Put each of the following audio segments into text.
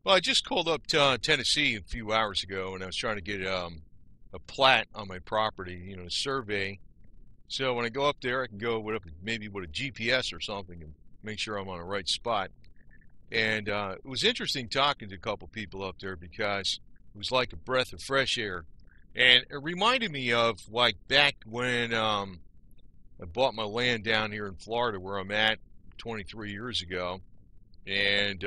Well, I just called up to, Tennessee a few hours ago, and I was trying to get a plat on my property, a survey. So when I go up there, I can go with maybe with a GPS or something and make sure I'm on the right spot. And it was interesting talking to a couple people up there because it was like a breath of fresh air, and it reminded me of like back when I bought my land down here in Florida, where I'm at, 23 years ago, and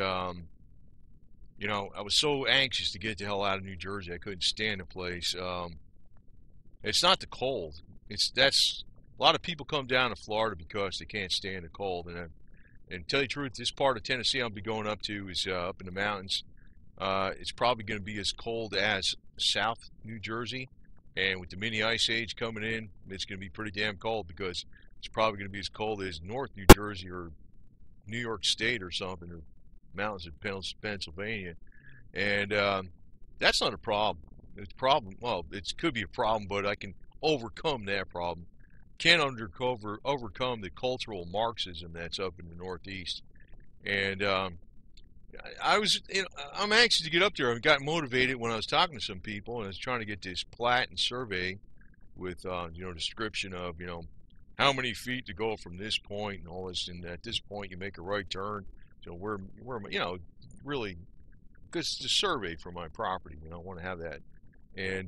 I was so anxious to get the hell out of New Jersey. I couldn't stand the place. It's not the cold. That's a lot of people come down to Florida because they can't stand the cold. And to tell you the truth, this part of Tennessee I'll be going up to is up in the mountains. It's probably going to be as cold as South New Jersey. And with the mini ice age coming in, it's going to be pretty damn cold because it's probably going to be as cold as North New Jersey or New York State or something, or mountains of Pennsylvania. And that's not a problem. It's a problem. Well, it could be a problem, but I can overcome that problem. Can't overcome the cultural Marxism that's up in the Northeast. And I'm anxious to get up there. I got motivated when I was talking to some people, and I was trying to get this plat and survey with, description of, how many feet to go from this point and all this. And at this point, you make a right turn. So really, because it's a survey for my property, I want to have that. And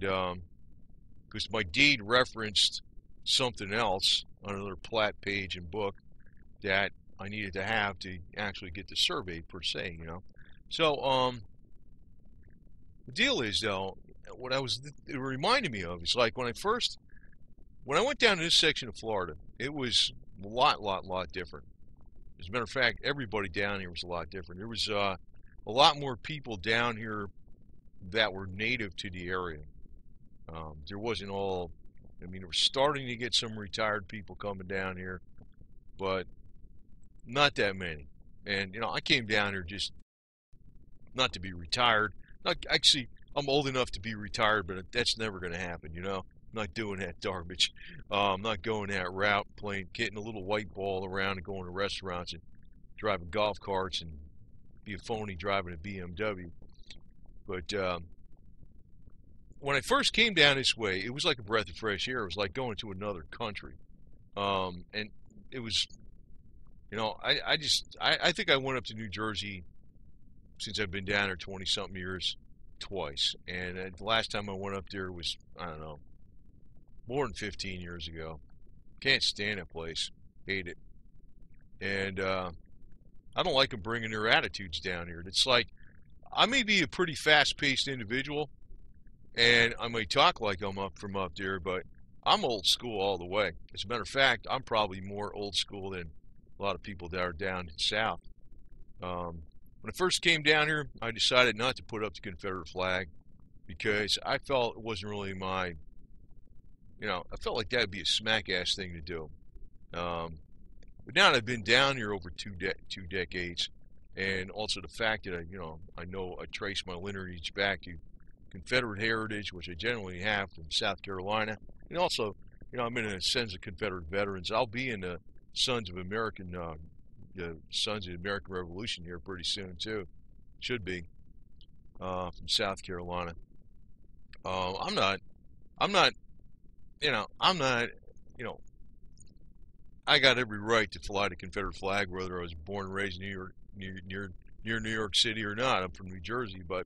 because my deed referenced something else on another plat page and book that I needed to have to actually get the survey per se, So the deal is, though, it reminded me of is like when I went down to this section of Florida, it was a lot different. As a matter of fact, everybody down here was a lot different. There was a lot more people down here that were native to the area. There wasn't we're starting to get some retired people coming down here, but not that many. And, I came down here just not to be retired. Actually, I'm old enough to be retired, but that's never going to happen, I'm not doing that garbage. I'm not going that route, getting a little white ball around and going to restaurants and driving golf carts and be a phony driving a BMW. But when I first came down this way, it was like a breath of fresh air. It was like going to another country. And it was, I think I went up to New Jersey since I've been down there 20-something years twice. And the last time I went up there was, I don't know, more than 15 years ago. Can't stand that place. Hate it. And I don't like them bringing their attitudes down here. It's like, I may be a pretty fast-paced individual, and I may talk like I'm from up there, but I'm old school all the way. As a matter of fact, I'm probably more old school than a lot of people that are down south. When I first came down here, I decided not to put up the Confederate flag because I felt it wasn't really I felt like that would be a smack-ass thing to do. But now that I've been down here over two decades, and also the fact that I trace my lineage back to Confederate heritage, which I generally have from South Carolina, and also, I'm in the Sons of Confederate Veterans. I'll be in the Sons of the Sons of the American Revolution here pretty soon too. Should be from South Carolina. I'm not. I'm not. I got every right to fly the Confederate flag, whether I was born and raised in New York, near New York City or not. I'm from New Jersey, but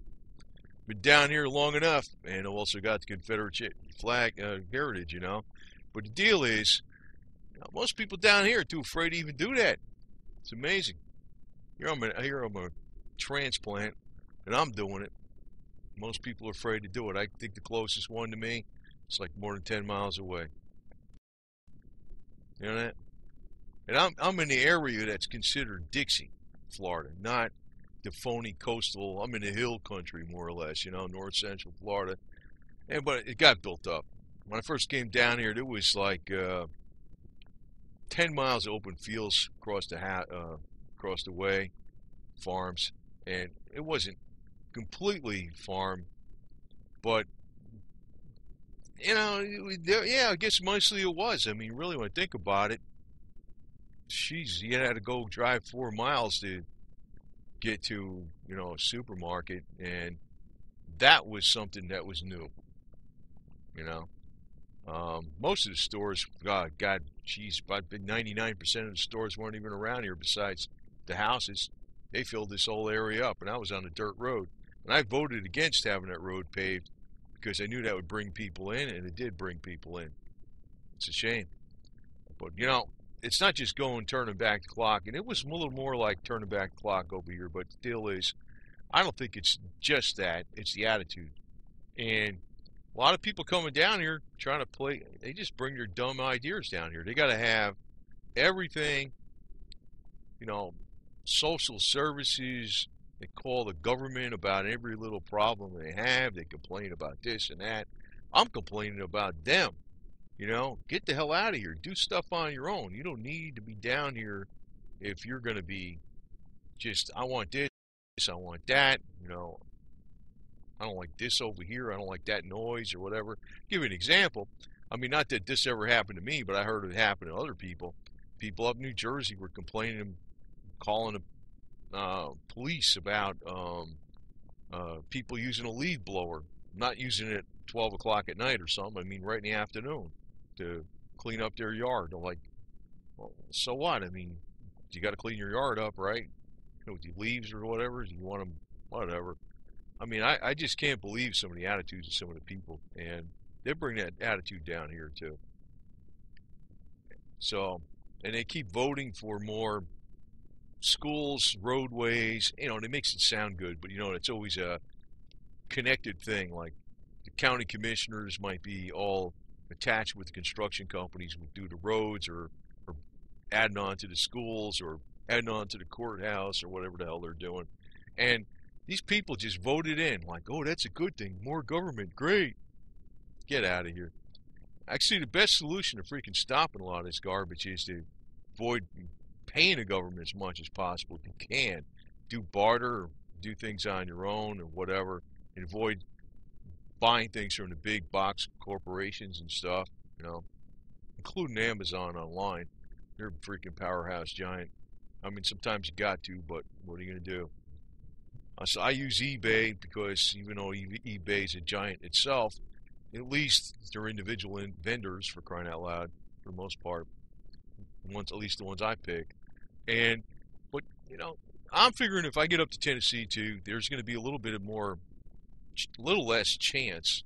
been down here long enough, and I've also got the Confederate flag heritage, But the deal is, most people down here are too afraid to even do that. It's amazing. Here I'm a transplant, and I'm doing it. Most people are afraid to do it. I think the closest one to me is like more than 10 miles away. You know that? And I'm in the area that's considered Dixie, Florida, not the phony coastal. I'm in the hill country, more or less, north central Florida. But it got built up. When I first came down here, there was like 10 miles of open fields across the way, farms, and it wasn't completely farm, but I guess mostly it was. I mean, really, when I think about it, jeez, you had to go drive 4 miles to get to, you know, a supermarket, and that was something that was new, you know. Most of the stores, God, geez, about 99% of the stores weren't even around here besides the houses. They filled this whole area up, and I was on a dirt road. And I voted against having that road paved because I knew that would bring people in, and it did bring people in. It's a shame. But, you know, it's not just going turning back the clock, and it was a little more like turning back the clock over here, but the deal is, I don't think it's just that, it's the attitude. And a lot of people coming down here trying to play, they just bring their dumb ideas down here. They got to have everything, you know, social services. They call the government about every little problem they have. They complain about this and that. I'm complaining about them. You know, get the hell out of here. Do stuff on your own. You don't need to be down here if you're going to be just, I want this, I want that. You know, I don't like this over here. I don't like that noise or whatever. Give you an example. I mean, not that this ever happened to me, but I heard it happen to other people. People up in New Jersey were complaining and calling the police about people using a leaf blower, not using it at 12 o'clock at night or something. I mean, right in the afternoon to clean up their yard. They're like, well, so what? I mean, you got to clean your yard up, right? You know, with the leaves or whatever. You want them, whatever. I mean, I just can't believe some of the attitudes of some of the people, and they bring that attitude down here too. So, and they keep voting for more schools, roadways. You know, and it makes it sound good, but you know, it's always a connected thing. Like the county commissioners might be all attached with the construction companies who do the roads, or adding on to the schools, or adding on to the courthouse, or whatever the hell they're doing. And these people just voted in, like, oh, that's a good thing. More government, great. Get out of here. Actually, the best solution to freaking stopping a lot of this garbage is to avoid paying the government as much as possible if you can. Do barter, or do things on your own, or whatever, and avoid buying things from the big box corporations and stuff, you know, including Amazon online. They're a freaking powerhouse giant. I mean, sometimes you got to, but what are you going to do? So I use eBay because even though eBay is a giant itself, at least they're individual vendors, for crying out loud, for the most part. At least the ones I pick. But you know, I'm figuring if I get up to Tennessee too, there's going to be a little less chance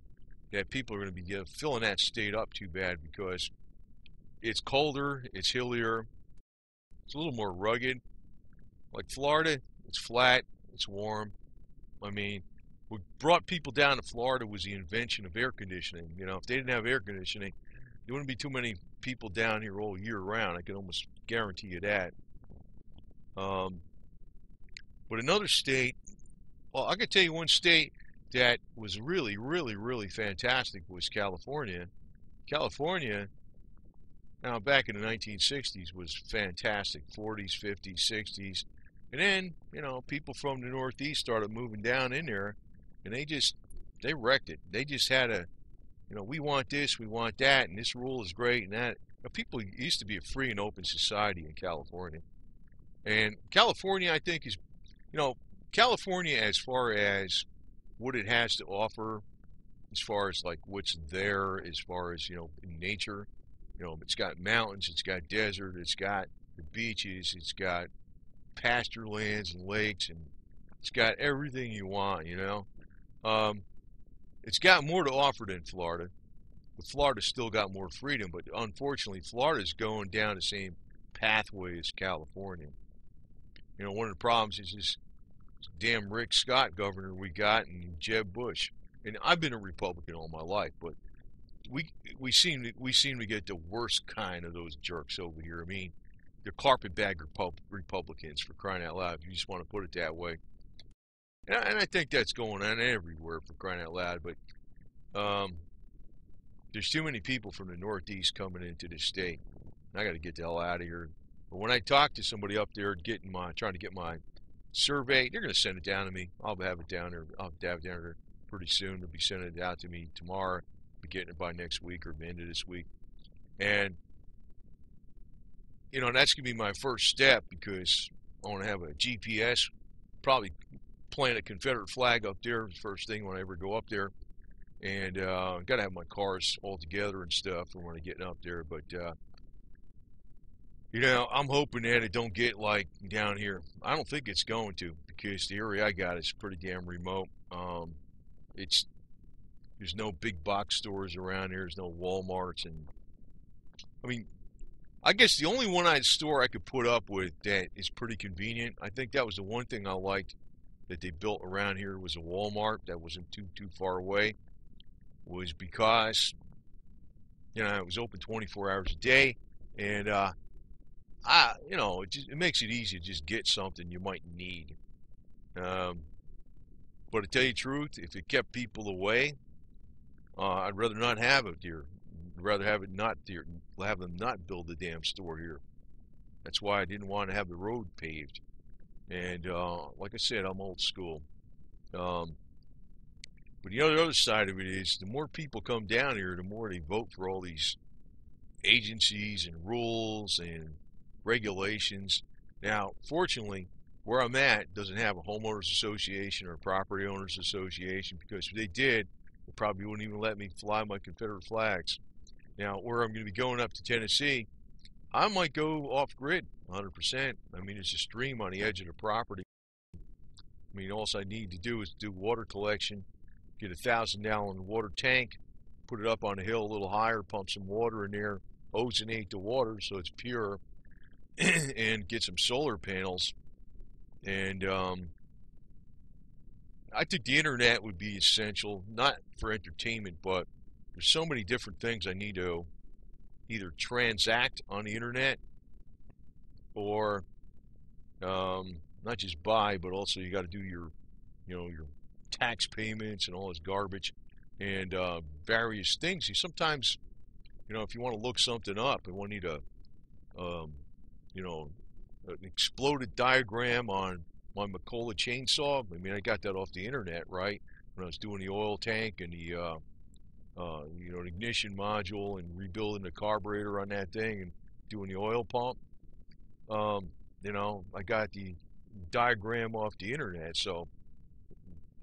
that people are going to be filling that state up too bad, because it's colder, it's hillier, it's a little more rugged. Like Florida, it's flat, it's warm. I mean, what brought people down to Florida was the invention of air conditioning. You know, if they didn't have air conditioning, there wouldn't be too many people down here all year round. I can almost guarantee you that. But another state, well, I could tell you one state that was really, really, really fantastic was California. California, now back in the 1960s, was fantastic. 40s, 50s, 60s. And then, you know, people from the Northeast started moving down in there, and they wrecked it. They just had you know, we want this, we want that, and this rule is great, and that. You know, people used to be a free and open society in California. And California, I think, is, you know, California, as far as what it has to offer, as far as like what's there, as far as, you know, in nature, you know, it's got mountains, it's got desert, it's got the beaches, it's got pasture lands and lakes, and it's got everything you want, you know. It's got more to offer than Florida. But Florida's still got more freedom, but unfortunately, Florida's going down the same pathway as California. You know, one of the problems is this damn Rick Scott governor we got, and Jeb Bush. And I've been a Republican all my life, but we seem to get the worst kind of those jerks over here. I mean, they're carpetbag Republicans, for crying out loud, if you just want to put it that way. And I think that's going on everywhere, for crying out loud. But there's too many people from the Northeast coming into this state. I got to get the hell out of here. But when I talk to somebody up there trying to get my survey, they're going to send it down to me. I'll have it down there. I'll have it down there pretty soon. They'll be sending it out to me tomorrow. I'll be getting it by next week or the end of this week. And you know, that's going to be my first step, because I want to have a GPS probably plant a Confederate flag up there first thing when I ever go up there. And got to have my cars all together and stuff for when I get up there. But you know, I'm hoping that it don't get like down here. I don't think it's going to, because the area I got is pretty damn remote. It's There's no big box stores around here. There's no Walmarts, and I mean, I guess the only store I could put up with that is pretty convenient. I think that was the one thing I liked that they built around here was a Walmart that wasn't too far away. Was because it was open 24 hours a day, and it makes it easy to just get something you might need. But to tell you the truth, if it kept people away, I'd rather not have it here. I'd rather have it not here, have them not build the damn store here. That's why I didn't want to have the road paved. And like I said, I'm old school. But the other side of it is, the more people come down here, the more they vote for all these agencies and rules and regulations. Now, fortunately, where I'm at doesn't have a homeowners association or a property owners association, because if they did, they probably wouldn't even let me fly my Confederate flags. Now, where I'm going to be going up to Tennessee, I might go off grid 100%. I mean, it's a stream on the edge of the property. I mean, all I need to do is do water collection, get a 1,000-gallon water tank, put it up on a hill a little higher, pump some water in there, ozonate the water so it's pure, and get some solar panels. And I think the internet would be essential, not for entertainment, but there's so many different things I need to either transact on the internet, or not just buy, but also you got to do your tax payments and all this garbage, and various things. Sometimes, if you want to look something up and want to an exploded diagram on my Macola chainsaw. I mean, I got that off the internet, right? When I was doing the oil tank and the ignition module and rebuilding the carburetor on that thing and doing the oil pump. I got the diagram off the internet, so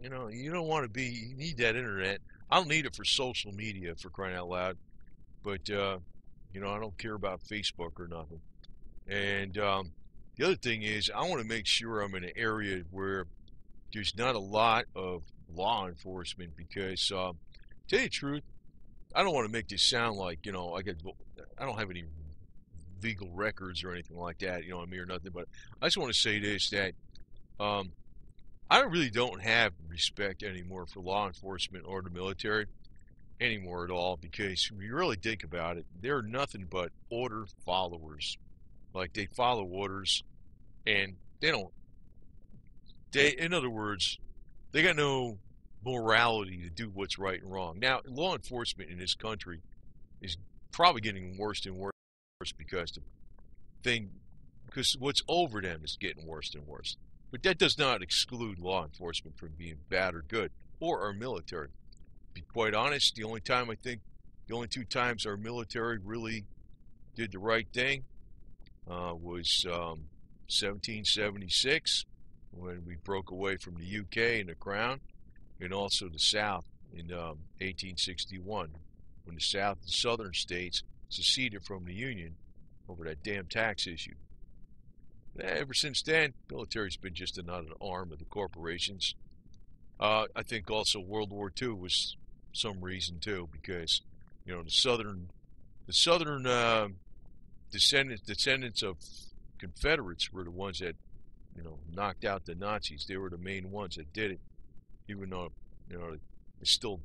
you don't want to be. You need that internet. I don't need it for social media, for crying out loud. But I don't care about Facebook or nothing. And the other thing is, I want to make sure I'm in an area where there's not a lot of law enforcement, because, to tell you the truth, I don't want to make this sound like, I don't have any legal records or anything like that, on me or nothing, but I just want to say this, that I really don't have respect anymore for law enforcement or the military anymore at all, because when you really think about it, they're nothing but order followers. Like, they follow orders, and in other words, they got no morality to do what's right and wrong. Now, law enforcement in this country is probably getting worse and worse, because what's over them is getting worse and worse. But that does not exclude law enforcement from being bad or good, or our military. To be quite honest, the only two times our military really did the right thing was 1776, when we broke away from the UK and the Crown, and also the South in 1861, when the southern states seceded from the Union over that damn tax issue. Ever since then, the military's been just another arm of the corporations. I think also World War II was some reason too, because the southern descendants of Confederates were the ones that knocked out the Nazis. They were the main ones that did it, even though they still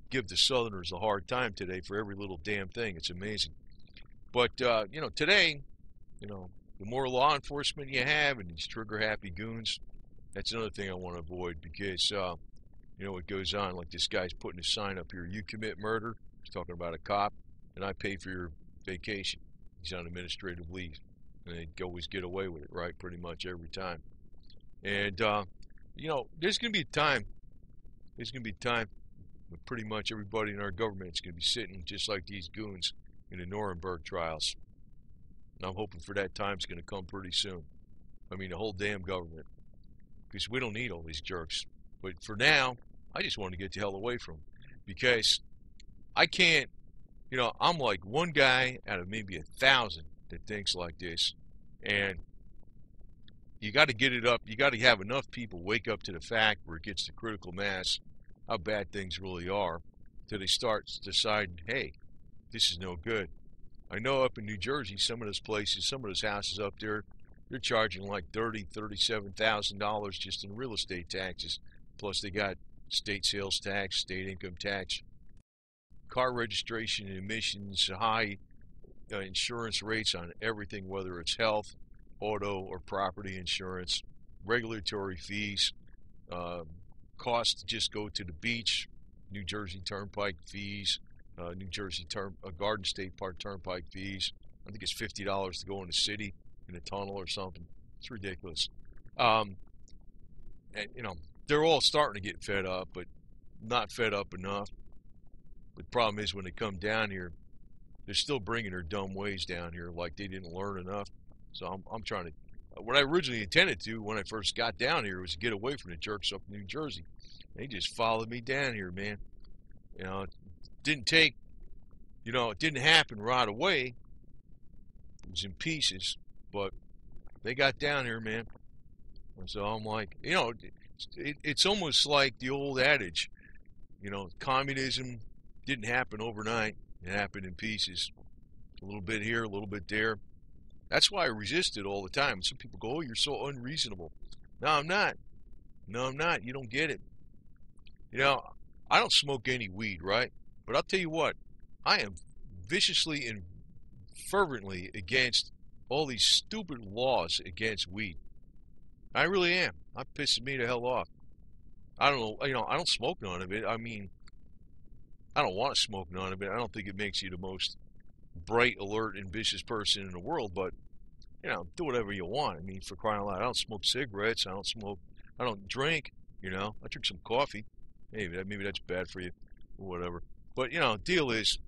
give the Southerners a hard time today for every little damn thing. It's amazing. But today, the more law enforcement you have and these trigger-happy goons, that's another thing I want to avoid, because what goes on, like this guy's putting a sign up here: you commit murder, he's talking about a cop, and I pay for your vacation. He's on administrative leave, and they always get away with it, right, pretty much every time. And there's going to be a time when pretty much everybody in our government is going to be sitting just like these goons in the Nuremberg trials. And I'm hoping for that time's going to come pretty soon. I mean, the whole damn government. because we don't need all these jerks. But for now, I just want to get the hell away from them because I can't, I'm like one guy out of maybe 1,000 that thinks like this. And you got to get it up. You got to have enough people wake up to the fact where it gets to critical mass, how bad things really are, till they start deciding, hey, this is no good. I know up in New Jersey, some of those places, some of those houses up there, they're charging like $37,000 just in real estate taxes. Plus they got state sales tax, state income tax, car registration and emissions, high insurance rates on everything, whether it's health, auto, or property insurance, regulatory fees, costs to just go to the beach, New Jersey Turnpike fees, New Jersey Garden State Park Turnpike fees. I think it's $50 to go in the city in a tunnel or something. It's ridiculous. And they're all starting to get fed up, but not fed up enough. The problem is when they come down here, they're still bringing their dumb ways down here, like they didn't learn enough. So I'm trying to. What I originally intended to when I first got down here was to get away from the jerks up in New Jersey. They just followed me down here, man. It didn't take, it didn't happen right away. It was in pieces, but they got down here, man. And so I'm like, it's almost like the old adage, communism didn't happen overnight. It happened in pieces. A little bit here, a little bit there. That's why I resist it all the time. Some people go, oh, you're so unreasonable. No, I'm not. No, I'm not. You don't get it. I don't smoke any weed, right? But I'll tell you what, I am viciously and fervently against all these stupid laws against weed. I really am. I'm pissing me the hell off. I don't know, I don't smoke none of it. I mean, I don't want to smoke none of it. I don't think it makes you the most bright, alert, ambitious person in the world, but, do whatever you want. I mean, for crying out loud, I don't smoke cigarettes. I don't drink, I drink some coffee. Maybe that's bad for you or whatever. But, deal is,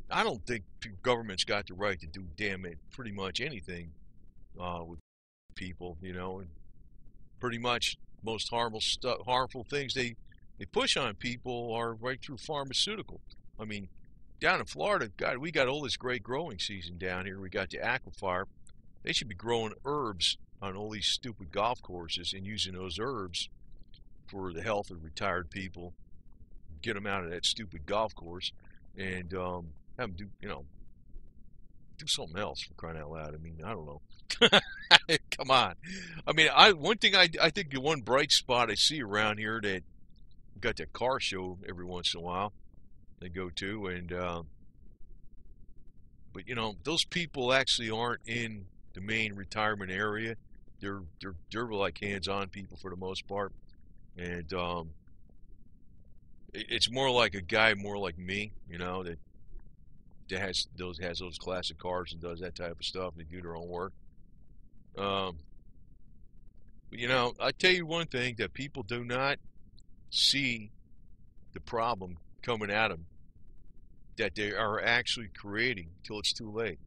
I don't think government's got the right to do damn it pretty much anything with people, and pretty much most harmful things they push on people are right through pharmaceutical. I mean, down in Florida, God, we got all this great growing season down here. We got the aquifer. They should be growing herbs on all these stupid golf courses and using those herbs for the health of retired people. Get them out of that stupid golf course and have them do something else, for crying out loud. I mean, I don't know. Come on. I mean, one thing I think the one bright spot I see around here that got that car show every once in a while they go to, and but those people actually aren't in the main retirement area. They're like hands-on people for the most part, and it's more like a guy more like me, that has those classic cars and does that type of stuff. They do their own work. But I tell you one thing that people do not see the problem coming at them that they are actually creating till it's too late.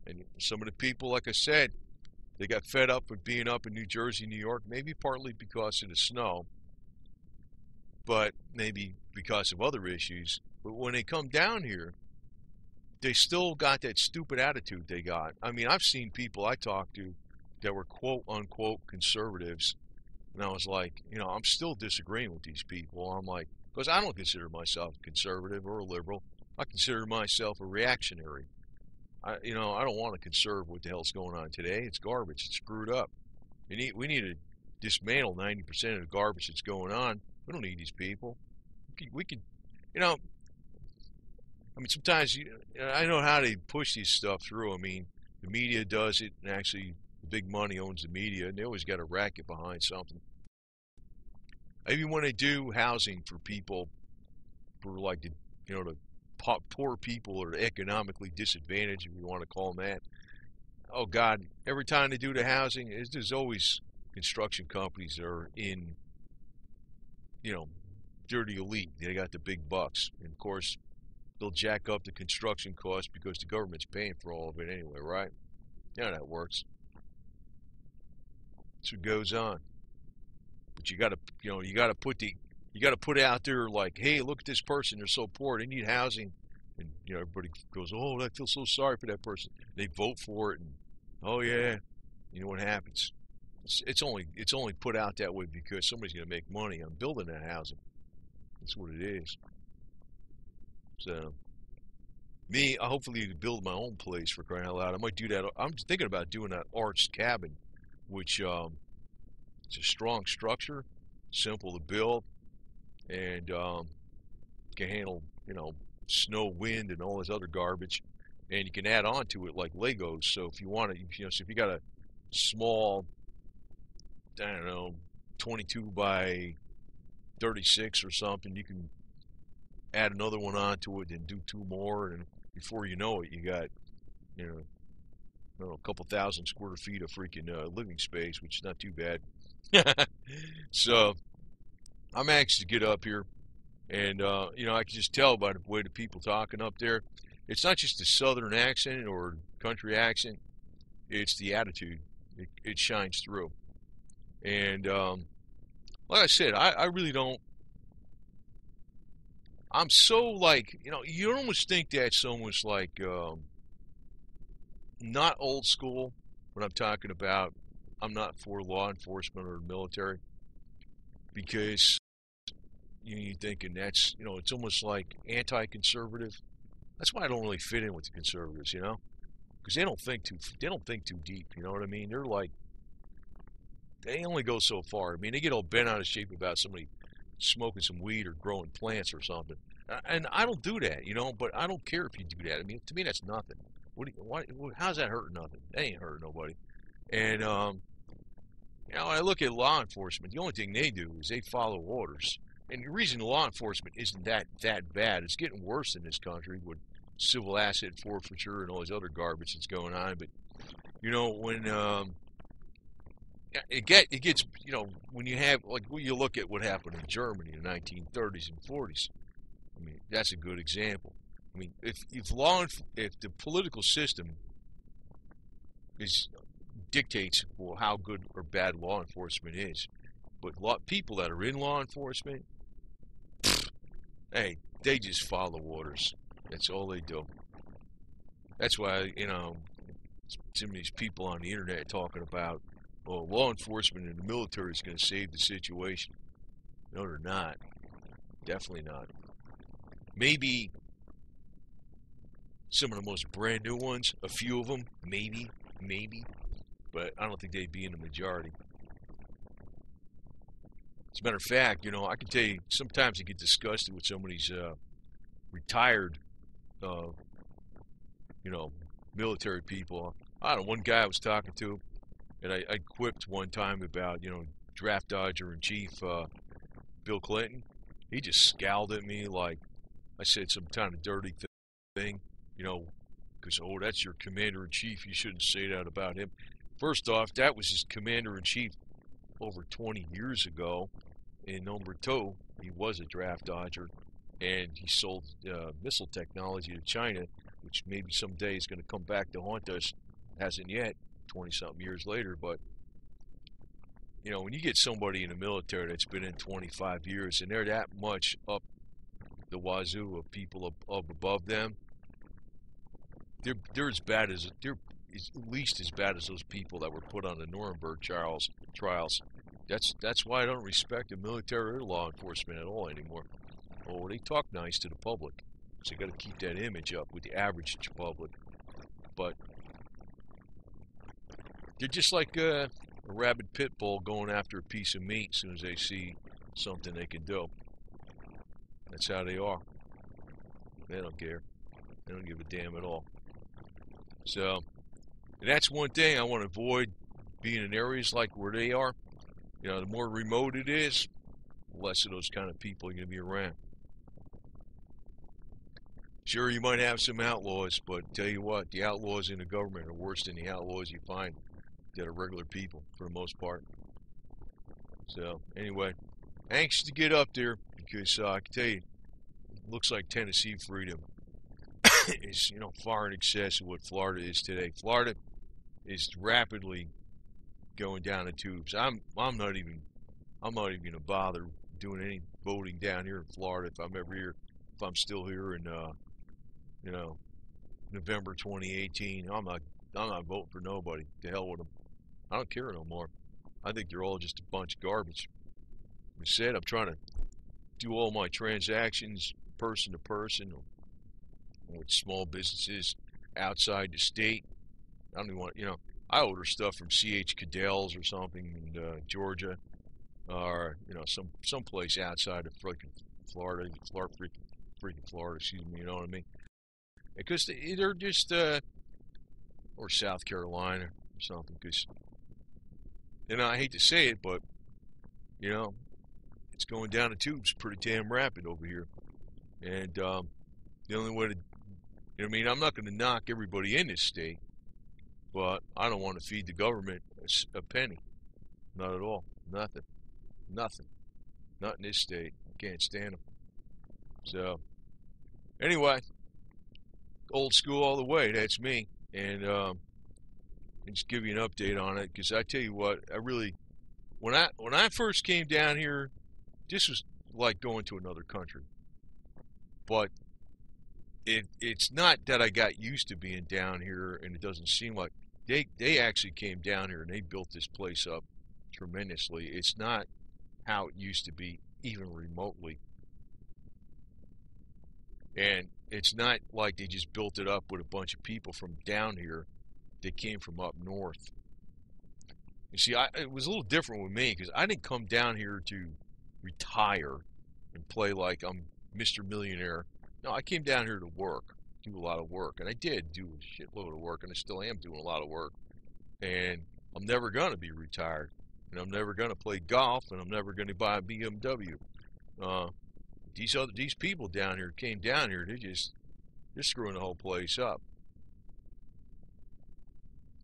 And some of the people, like I said, they got fed up with being up in New Jersey, New York, maybe partly because of the snow, but maybe because of other issues. But when they come down here, they still got that stupid attitude they got. I mean, I've seen people I talked to that were quote-unquote conservatives, and I was like, I'm still disagreeing with these people. I'm like, because I don't consider myself conservative or a liberal. I consider myself a reactionary. I don't want to conserve what the hell's going on today. It's garbage. It's screwed up. We need to dismantle 90% of the garbage that's going on. We don't need these people. We could I mean, sometimes I know how they push this stuff through. I mean, the media does it, and actually, the big money owns the media, and they always got a racket behind something. Even when they do housing for people, for like the poor people or economically disadvantaged, if you want to call them that. Oh God, every time they do the housing, there's always construction companies that are in, dirty elite. They got the big bucks, and of course, they'll jack up the construction costs because the government's paying for all of it anyway, right? Yeah, that works. That's what goes on. But you got to, you got to put it out there like, hey, look at this person. They're so poor. They need housing. And, everybody goes, oh, I feel so sorry for that person. They vote for it. And, oh, yeah. You know what happens? It's only put out that way because somebody's going to make money on building that housing. That's what it is. So, me, I hopefully build my own place for crying out loud. I might do that. I'm thinking about doing that arched cabin, which it's a strong structure, simple to build, and can handle, snow, wind, and all this other garbage. And you can add on to it like Legos. So if you want to, so if you got a small, I don't know, 22 by 36 or something, you can add another one onto it and do two more, and before you know it, you got, I don't know, a couple thousand square feet of freaking living space, which is not too bad. So I'm anxious to get up here, and I can just tell by the way the people talking up there. It's not just the southern accent or country accent; it's the attitude. It shines through. And like I said, I really don't. I'm so like, you almost think that's almost like not old school when I'm talking about. I'm not for law enforcement or military because you're thinking that's, it's almost like anti-conservative. That's why I don't really fit in with the conservatives, because they don't think too deep. You know what I mean? They're like, they only go so far. I mean, they get all bent out of shape about somebody smoking some weed or growing plants or something. And I don't do that, but I don't care if you do that. I mean, to me, that's nothing. How's that hurting nothing? That ain't hurting nobody. And, when I look at law enforcement, the only thing they do is they follow orders. And the reason law enforcement isn't that bad, it's getting worse in this country with civil asset forfeiture and all this other garbage that's going on. But, when it gets, when you have, like, when you look at what happened in Germany in the 1930s and 40s, I mean, that's a good example. I mean, if the political system dictates how good or bad law enforcement is, but people that are in law enforcement, hey, they just follow orders. That's all they do. That's why, some of these people on the internet talking about, oh, law enforcement and the military is going to save the situation. No, they're not. Definitely not. Maybe some of the most brand new ones, a few of them, maybe, but I don't think they'd be in the majority. As a matter of fact, I can tell you, sometimes I get disgusted with some of these retired, military people. I don't know, one guy I was talking to, and I quipped one time about, draft dodger in chief Bill Clinton. He just scowled at me like I said some kind of dirty thing, because, oh, that's your commander-in-chief. You shouldn't say that about him. First off, that was his commander-in-chief over 20 years ago. And number two, he was a draft dodger, and he sold missile technology to China, which maybe someday is going to come back to haunt us. Hasn't yet, 20-something years later. But, when you get somebody in the military that's been in 25 years, and they're that much up the wazoo of people up above them, they're at least as bad as those people that were put on the Nuremberg trials. That's why I don't respect the military or law enforcement at all anymore. Oh, they talk nice to the public, so you got to keep that image up with the average public. But they're just like a rabid pit bull going after a piece of meat as soon as they see something they can do. That's how they are. They don't care. They don't give a damn at all. So, and that's one thing I want to avoid, being in areas like where they are. The more remote it is, the less of those kind of people are going to be around. Sure, you might have some outlaws, but tell you what, the outlaws in the government are worse than the outlaws you find that are regular people, for the most part. So, anyway, anxious to get up there, because I can tell you, it looks like Tennessee freedom is, far in excess of what Florida is today. Florida is rapidly going down the tubes. I'm not even I'm not even going to bother doing any voting down here in Florida if I'm ever here, if I'm still here in, you know, November 2018. I'm not voting for nobody. To hell with them. I don't care no more. I think they're all just a bunch of garbage. Like I said, I'm trying to do all my transactions person to person with small businesses outside the state. I don't even want, I order stuff from C.H. Cadell's or something in Georgia, or some place outside of freaking Florida, freaking Florida. Excuse me. You know what I mean? Because they're just or South Carolina or something. Because I hate to say it, but it's going down the tubes pretty damn rapid over here. And the only way to, I'm not going to knock everybody in this state, but I don't want to feed the government a penny. Not at all. Nothing. Nothing. Not in this state. I can't stand them. So, anyway, old school all the way. That's me. And just give you an update on it, because I tell you what, when I first came down here, this was like going to another country. But it's not that I got used to being down here, and it doesn't seem like they actually came down here and they built this place up tremendously. It's not how it used to be, even remotely. And it's not like they just built it up with a bunch of people from down here. They came from up north. You see, it was a little different with me, because I didn't come down here to retire and play like I'm Mr. Millionaire. No, I came down here to work, do a lot of work. And I did do a shitload of work, and I still am doing a lot of work. And I'm never going to be retired. And I'm never going to play golf, and I'm never going to buy a BMW. These people down here came down here, they're screwing the whole place up.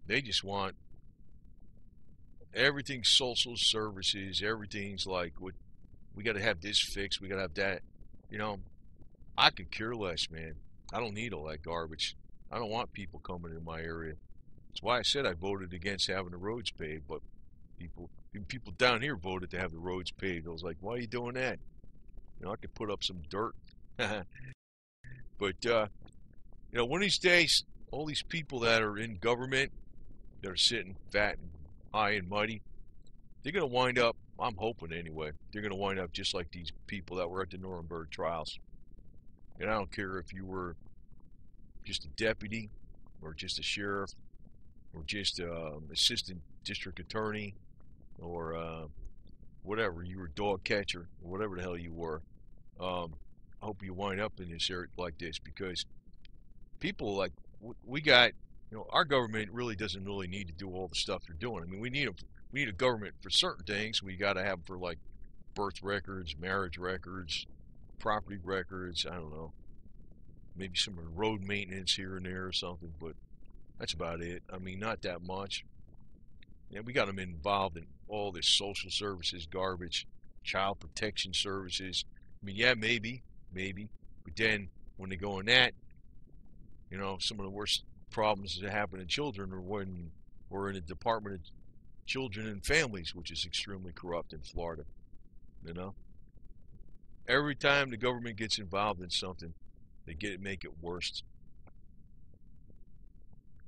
They just want everything social services, everything's like, we got to have this fixed, we got to have that. I could care less, man. I don't need all that garbage. I don't want people coming in my area. That's why I said I voted against having the roads paved, but people down here voted to have the roads paved. I was like, why are you doing that? I could put up some dirt. But, one of these days, all these people that are in government, that are sitting fat and high and mighty, they're going to wind up, I'm hoping anyway, they're going to wind up just like these people that were at the Nuremberg trials. And I don't care if you were just a deputy, or just a sheriff, or just an assistant district attorney, or whatever, you were a dog catcher, or whatever the hell you were. I hope you wind up in this area like this, because people like, we got, our government really doesn't really need to do all the stuff they're doing. I mean, we need a government for certain things. We got to have for like birth records, marriage records, property records. I don't know, maybe some road maintenance here and there or something, but that's about it. I mean, not that much. Yeah, we got them involved in all this social services garbage, child protection services. I mean, yeah, maybe, but then when they go in that, some of the worst problems that happen in children are when we're in the Department of Children and Families, which is extremely corrupt in Florida. Every time the government gets involved in something, they make it worse.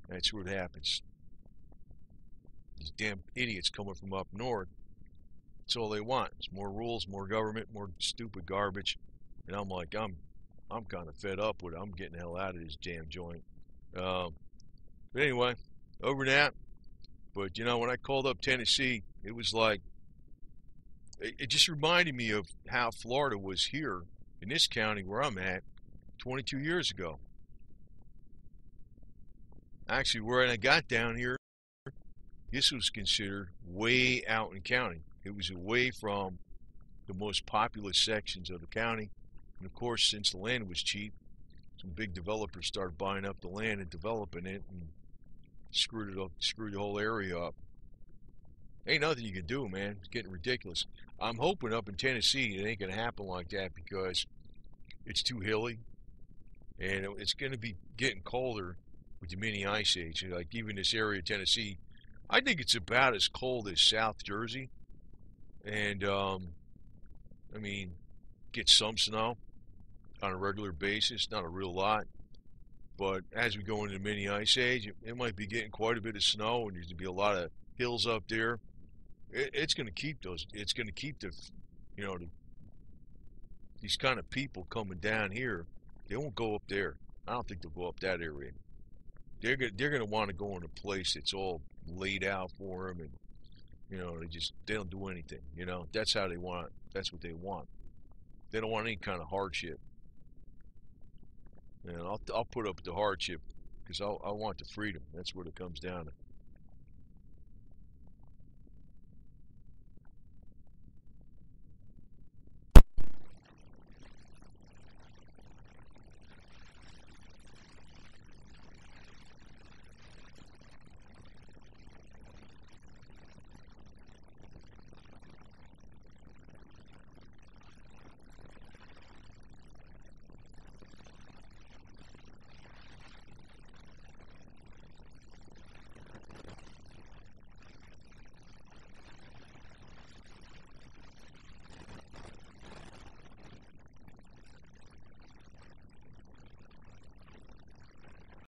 That's what happens. These damn idiots coming from up north, that's all they want. It's more rules, more government, more stupid garbage. And I'm like, I'm kind of fed up with it. I'm getting the hell out of this damn joint. But anyway, over that. But when I called up Tennessee, it was like, it just reminded me of how Florida was here in this county where I'm at 22 years ago. Actually, where I got down here, this was considered way out in county. It was away from the most populous sections of the county. And of course, since the land was cheap, some big developers started buying up the land and developing it, and screwed the whole area up. Ain't nothing you can do, man. It's getting ridiculous. I'm hoping up in Tennessee it ain't going to happen like that, because it's too hilly, and it's going to be getting colder with the mini ice age. Like even this area of Tennessee, I think it's about as cold as South Jersey. and I mean, get some snow on a regular basis, not a real lot. But as we go into the mini ice age, it might be getting quite a bit of snow, and there's going to be a lot of hills up there. It's going to keep those. It's going to keep you know, the, these kind of people coming down here. They won't go up there. I don't think they'll go up that area. They're going to want to go in a place that's all laid out for them, and they don't do anything. That's how they want. That's what they want. They don't want any kind of hardship. And I'll put up with the hardship because I want the freedom. That's what it comes down to.